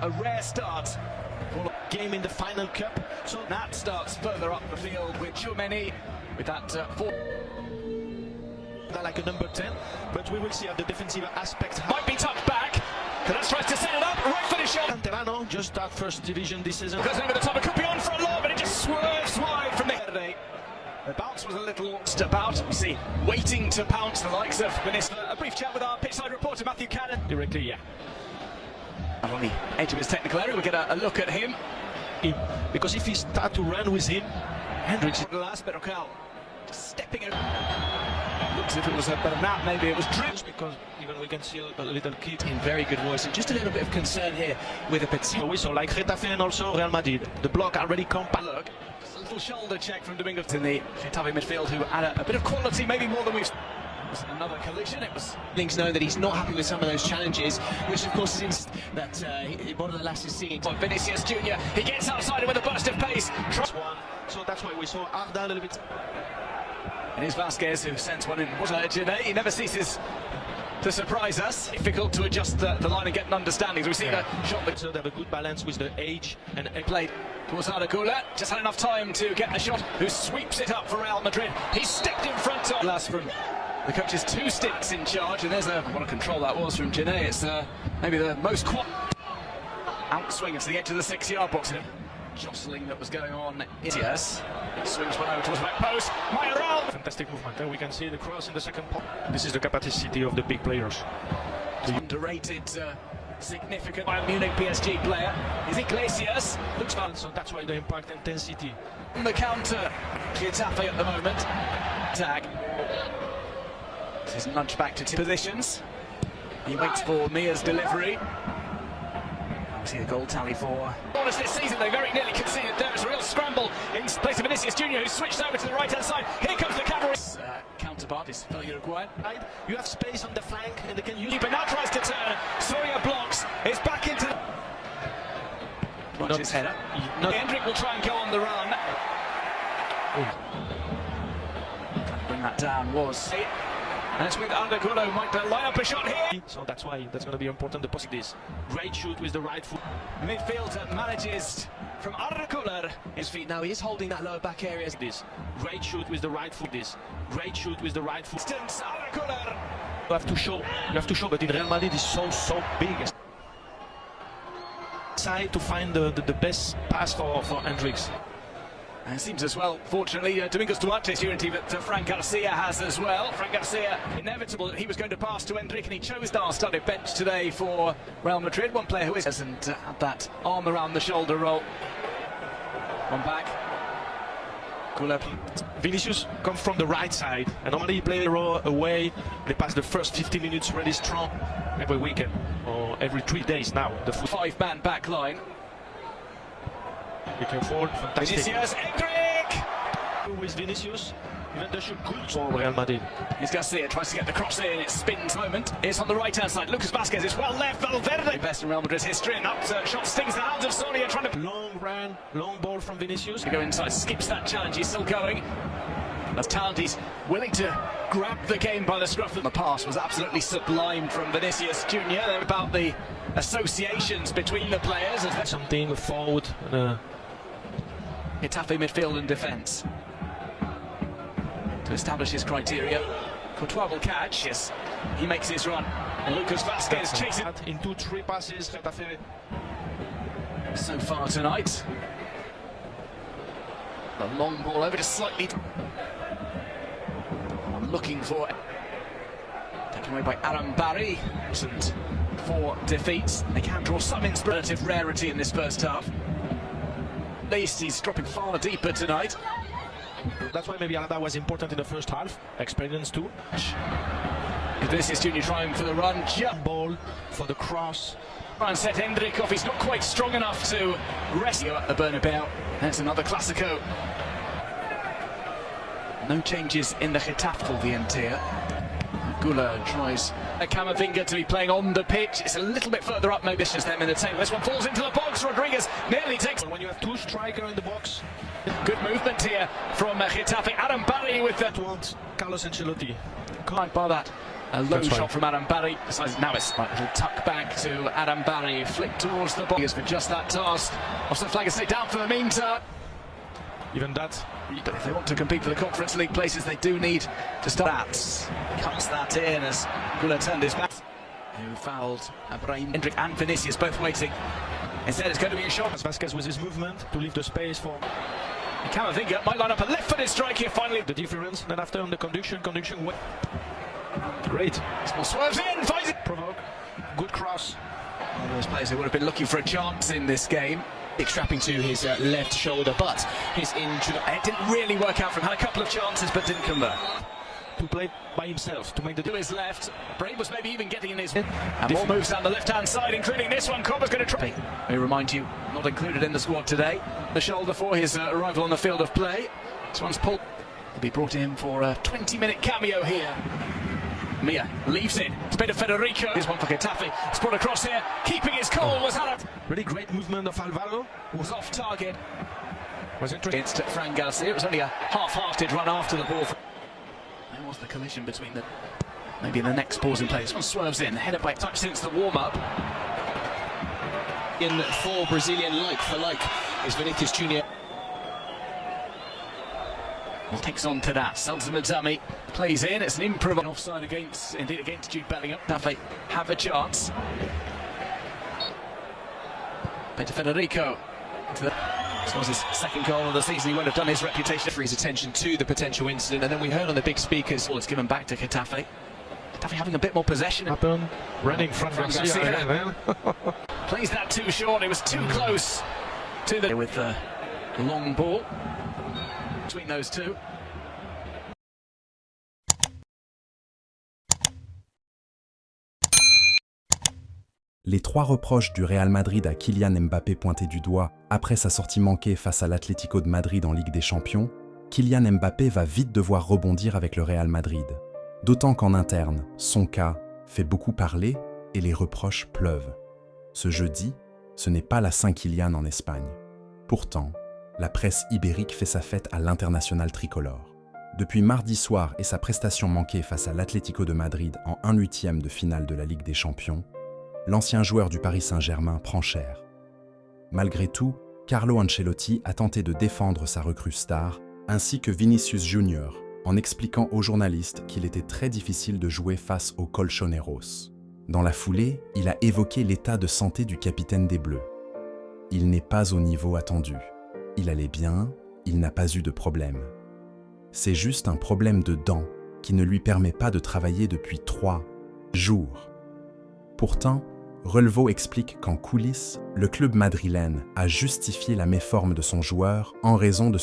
a rare start. Game in the final cup, so that starts further up the field with Tchouameni with that like a number 10, but we will see how the defensive aspect might be tucked back. Kadas tries to set it up, right for the shot. Canterano just start first division this season. Goes over the top, it could be on for a lob, and it just swerves wide from the head today. The bounce was a little about. We see waiting to pounce the likes of Vinicius. A brief chat with our pitchside reporter Matthew Cannon. Directly, yeah. On the edge of his technical area, we get a look at him. Because if he start to run with him, Hendricks. Last bit of Cal just stepping out. Looks as if it was a better nap, maybe it was dripped. Because even we can see a little kid in very good voice. And just a little bit of concern here with a petit whistle, like Getafe and also Real Madrid. The block already compact. Look, just a little shoulder check from Domingos in the Getafe midfield, who add a bit of quality, maybe more than we've. Another collision. It was things know that he's not happy with some of those challenges, which of course is that one of the last is seeing. Vinicius Junior, he gets outside with a burst of pace. So that's why we saw Arda a little bit. And it's Vasquez who sends one in. Getafe, he never ceases to surprise us. Difficult to adjust the line and get an understanding. So we see the shot. So they have a good balance with the age and played towards Arda Güler. Just had enough time to get the shot. Who sweeps it up for Real Madrid. He's stepped in front of last from. The coach's two sticks in charge, and there's what a control that was from Getafe. It's maybe the most outswing to the edge of the 6-yard box. Jostling that was going on. Yes, it swings one over towards the back post. Mayoral. Fantastic movement. There we can see the cross in the second pot. This is the capacity of the big players. The underrated, significant Bayern Munich PSG player is Iglesias. Looks fun, so that's why the impact intensity. On the counter, Getafe at the moment. Tag. His nudge back to positions. He waits for Mia's delivery. We see the goal tally for bonus this season. They very nearly conceded. There is a real scramble in place of Vinicius Junior, who switched over to the right-hand side. Here comes the cavalry. Counterpart is fairly required. You have space on the flank, and they can use. But now tries to turn. Soria blocks. It's back into. Watch his header. Hendrik will try and go on the run. Bring that down was. And it's with Arda Güler who might line up a shot here. So that's why that's going to be important to post this. Great shoot with the right foot. Midfielder manages from Arda Güler. His feet now, he is holding that lower back area. This great shoot with the right foot. This great shoot with the right foot. Arda Güler. You have to show, but in Real Madrid is so big. Side to find the best pass for Hendricks. And it seems as well, fortunately, Domingos Duarte's unity that Fran Garcia has as well. Fran Garcia, inevitable that he was going to pass to Hendrik, and he chose the starting bench today for Real Madrid. One player who hasn't had that arm around the shoulder roll. One back. Vinicius comes from the right side, and normally he plays away. They pass the first 50 minutes really strong every weekend, or every 3 days now. The 5-man back line. He can forward, fantastic. Vinicius, Hendrik! With Vinicius, even they should good for Real Madrid. He's Garcia, tries to get the cross in, it spins moment. It's on the right-hand side, Lucas Vasquez, it's well left, Valverde. Best in Real Madrid's history, and that shot stings the hands of Soria, trying to... Long run, long ball from Vinicius. To go inside, skips that challenge, he's still going. That's talent, he's willing to grab the game by the scruff. The pass was absolutely sublime from Vinicius Junior. They're about the associations between the players. Something forward. Getafe midfield and defence. To establish his criteria. Courtois will catch, yes. He makes his run. And Lucas Vasquez chases in 2-3 passes. Getafe so far tonight. The long ball over, just slightly looking for, taken away by Aram Barry. And 4 defeats. They can draw some inspirative rarity in this first half. At least he's dropping far deeper tonight. That's why maybe Arda was important in the first half. Experience too. Vinicius Junior trying for the run. Jump ball for the cross. Try and set Hendrik off. He's not quite strong enough to rescue at the Bernabeu. That's another Classico. No changes in the Getafe for the Entia. Güler tries Camavinga to be playing on the pitch. It's a little bit further up, maybe it's just them in the table. This one falls into the box. Rodriguez nearly takes. When you have 2 strikers in the box. Good movement here from Getafe. Adam Barry with that. Want Carlos Ancelotti. Can't buy that. A low shot from Adam Barry. Now it's a little tuck back to Adam Barry. Flick towards the box for just that task. Offside flag is laid down for the meantime. Even that. But if they want to compete for the Conference League places, they do need to start. Cuts that in as Gula turned his back. Who fouled Abraham, Hendrik and Vinicius both waiting. Instead, it's going to be a shot. Vasquez with his movement to leave the space for. Camavinga might line up a left-footed strike here finally. The difference, then after on the conduction. Great. Small swerves in, finds it. Provoke. Good cross. One of those players who would have been looking for a chance in this game. Strapping to his left shoulder, but his injury. It didn't really work out for him. Had a couple of chances, but didn't convert. To play by himself, to make the to his left. Brave was maybe even getting in his. And more moves down the left-hand side, including this one. Cobber's going to try. Let me remind you, not included in the squad today. The shoulder for his arrival on the field of play. This one's pulled. He'll be brought in for a 20-minute cameo here. Mia leaves it. It's a bit of Federico. Here's one for Getafe. It's brought across here. Keeping his cool was Adam. Really great movement of Alvaro. Was off target. Was interesting. Against Fran Garcia. It was only a half-hearted run after the ball. There was the collision between the. Maybe the next pause in play. This one swerves in. Headed by touch since the warm-up. In for Brazilian like for like is Vinicius Junior. Takes on to that. Salzman plays in. It's an improv. Offside against Jude Bellingham. Getafe have a chance. Peter Federico. This was his second goal of the season. He won't have done his reputation. For his attention to the potential incident, and then we heard on the big speakers. Well, it's given back to Getafe. Getafe having a bit more possession. Running from Garcia. Plays that too short. It was too close to the. With the long ball between those two. Les trois reproches du Real Madrid à Kylian Mbappé pointés du doigt après sa sortie manquée face à l'Atlético de Madrid en Ligue des Champions, Kylian Mbappé va vite devoir rebondir avec le Real Madrid. D'autant qu'en interne, son cas fait beaucoup parler et les reproches pleuvent. Ce jeudi, ce n'est pas la Saint-Kylian en Espagne. Pourtant, la presse ibérique fait sa fête à l'international tricolore. Depuis mardi soir et sa prestation manquée face à l'Atlético de Madrid en 1/8 de finale de la Ligue des Champions, l'ancien joueur du Paris Saint-Germain prend cher. Malgré tout, Carlo Ancelotti a tenté de défendre sa recrue star, ainsi que Vinicius Junior, en expliquant aux journalistes qu'il était très difficile de jouer face aux Colchoneros. Dans la foulée, il a évoqué l'état de santé du capitaine des Bleus. Il n'est pas au niveau attendu. Il allait bien, il n'a pas eu de problème. C'est juste un problème de dents qui ne lui permet pas de travailler depuis 3 jours. Pourtant, Relvo explique qu'en coulisses, le club madrilène a justifié la méforme de son joueur en raison de